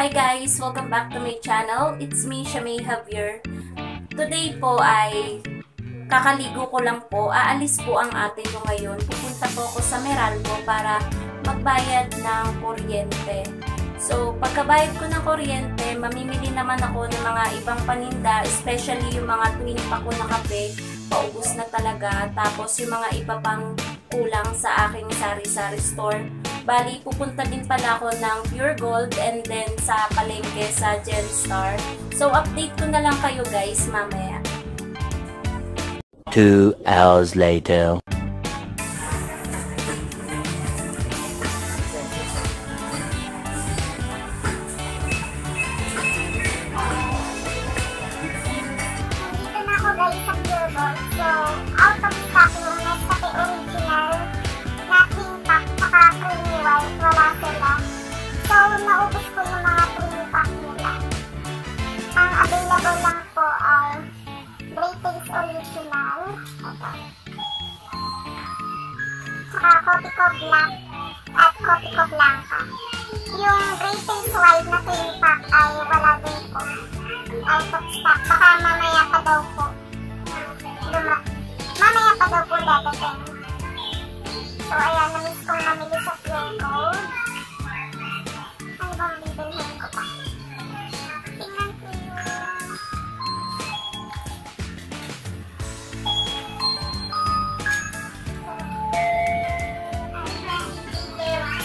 Hi guys! Welcome back to my channel. It's me, Shamay Javier. Today po ay kakaligo ko lang po. Aalis po ang ate ko ngayon. Pupunta po ako sa Meralco para magbayad ng kuryente. So, pagkabayad ko ng kuryente, mamimili naman ako ng mga ibang paninda, especially yung mga twin pack ko na kape. Paubos na talaga. Tapos yung mga iba pang kulang sa aking sari-sari store. Bali, pupunta din pala ako ng Pure Gold and then sa palengke sa Genstar. So, update ko na lang kayo guys mamaya. 2 hours later. Dito na ako guys sa Pure Gold. So, out of stock yung Nescafe Original na twin pack saka creamy white. Wala sila. So, naubos ko yung mga twin pack nila. Ang available lang po ay Great Taste Original. Ito. Saka Copico Black at Copico Blanca. Yung Great Taste White na twin pack ay wala din po. Out of stock. Baka mamaya pa daw po. Mamaya pa daw po dadating. So, ayan, na-miss kong mamili sa Pure Gold. Ano bang bibilhin ko pa? Tingnan ko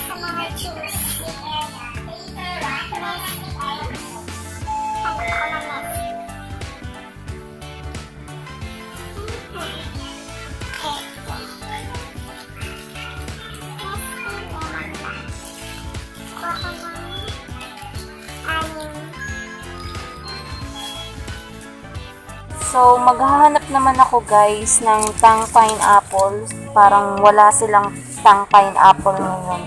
sa mga juice. Ano ako na next? So, maghahanap naman ako guys ng Tang Pineapple. Parang wala silang Tang Pineapple ngayon.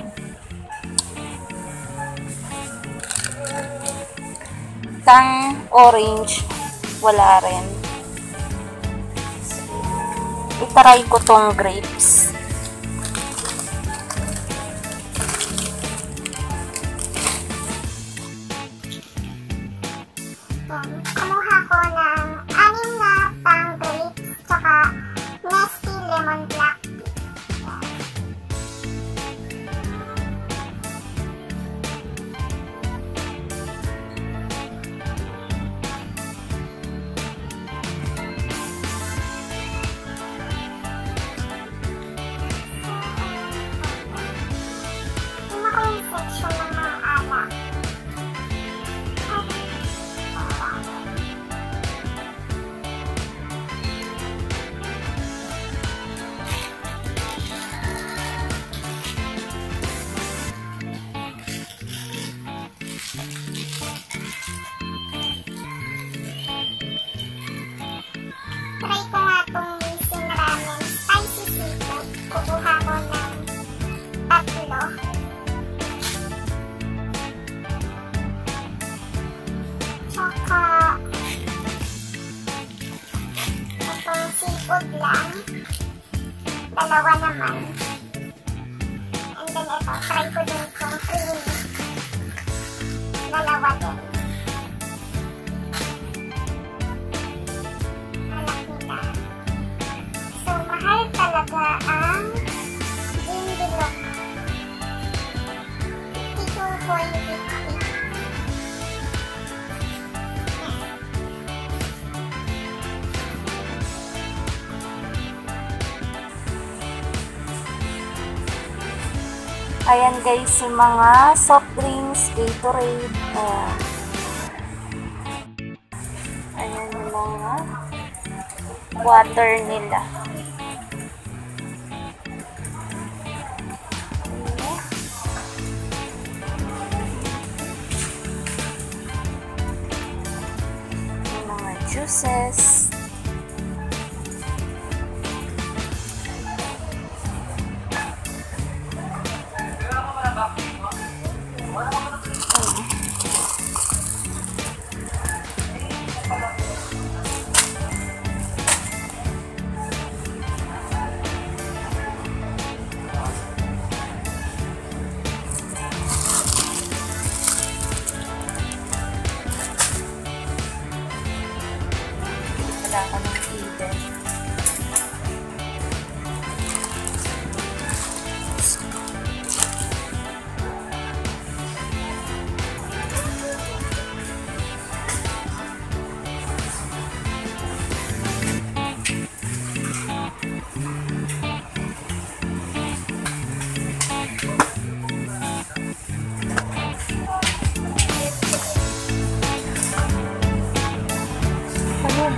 Tang Orange, wala rin. So, itaray ko tong grapes. Kumuha ko ng 6 na Tang grapes tsaka Nesty Lemon Black. Tingnan ko yung section ng mga alak. Try ko nga itong Nissin Ramen Spicy Seafood. Kukuha ko ng 3. Tsaka itong seafood lang. 2 naman. And then ito, try ko din itong creamy. 2 din. So, mahal talaga ang Jinbilog. 52.50. Ayan guys, yung mga soft drinks, Gatorade. Ayan yung mga water nila. Yung mga juices.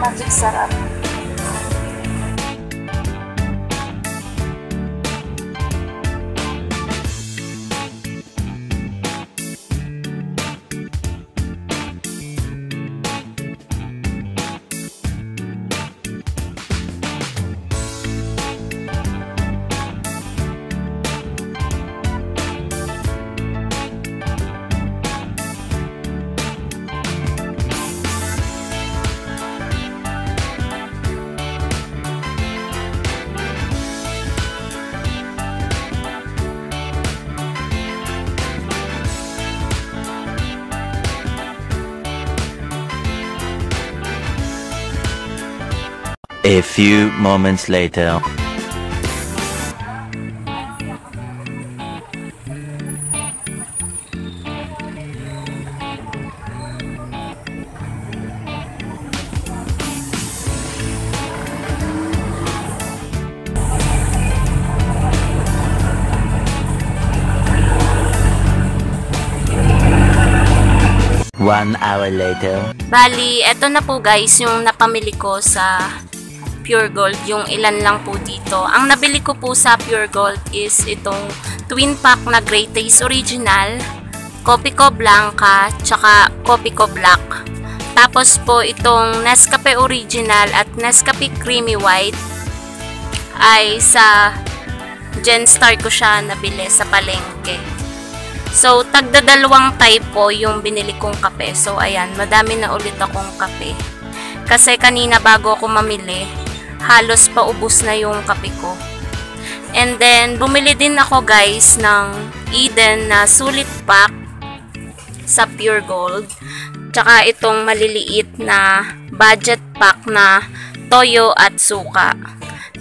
Magic sarap. A few moments later. One hour later. Bali, eto na po guys yung napamili ko sa Pure Gold, yung ilan lang po dito. Ang nabili ko po sa Pure Gold is itong twin pack na Great Taste Original, Kopiko Blanca, tsaka Kopiko Black. Tapos po itong Nescafe Original at Nescafe Creamy White ay sa Genstar ko siya nabili sa palengke. So, tagdadalawang type po yung binili kong kape. So, ayan, madami na ulit akong kape. Kasi kanina bago ako mamili, halos paubos na yung kape ko. And then, bumili din ako guys ng Eden na sulit pack sa Pure Gold. Tsaka itong maliliit na budget pack na toyo at suka.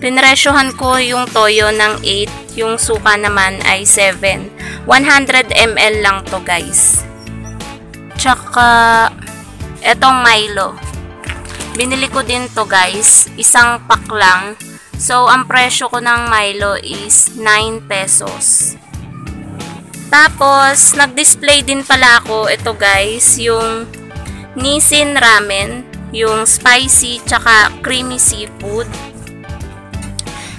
Pinresyohan ko yung toyo ng 8, yung suka naman ay 7. 100 ml lang to guys. Tsaka etong Milo. Binili ko din to guys, isang pack lang. So ang presyo ko ng Milo is 9 pesos. Tapos nag-display din pala ako ito guys, yung Nissin ramen, yung spicy tsaka creamy seafood.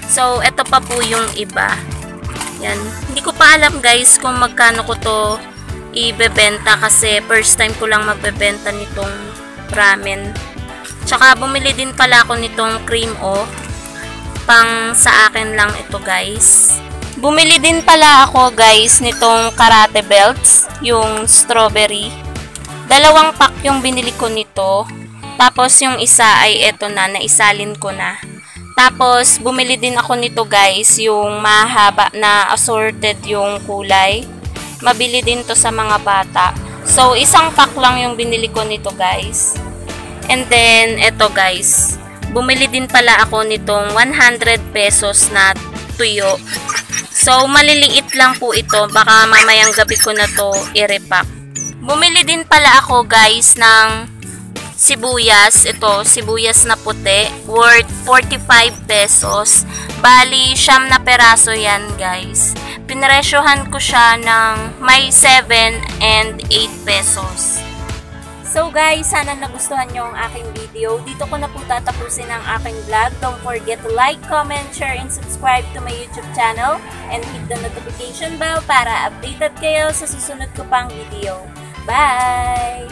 So ito pa po yung iba. Yan. Hindi ko pa alam guys kung magkano ko to ibebenta kasi first time ko lang magbebenta nitong ramen. Tsaka bumili din pala ako nitong cream o. Pang sa akin lang ito guys. Bumili din pala ako guys nitong karate belts, yung strawberry. 2 pack yung binili ko nito. Tapos yung isa ay eto na, naisalin ko na. Tapos, bumili din ako nito guys, yung mahaba na assorted yung kulay. Mabili din to sa mga bata. So, isang pack lang yung binili ko nito guys. And then, eto guys, bumili din pala ako nitong 100 pesos na tuyo. So, maliliit lang po ito. Baka mamayang gabi ko na to i-repack. Bumili din pala ako guys ng sibuyas, ito, sibuyas na puti, worth 45 pesos. Bali, 9 na peraso yan, guys. Pinresyohan ko siya ng may 7 and 8 pesos. So, guys, sana nagustuhan nyo ang aking video. Dito ko na po tatapusin ang aking vlog. Don't forget to like, comment, share, and subscribe to my YouTube channel. And hit the notification bell para updated kayo sa susunod ko pang video. Bye!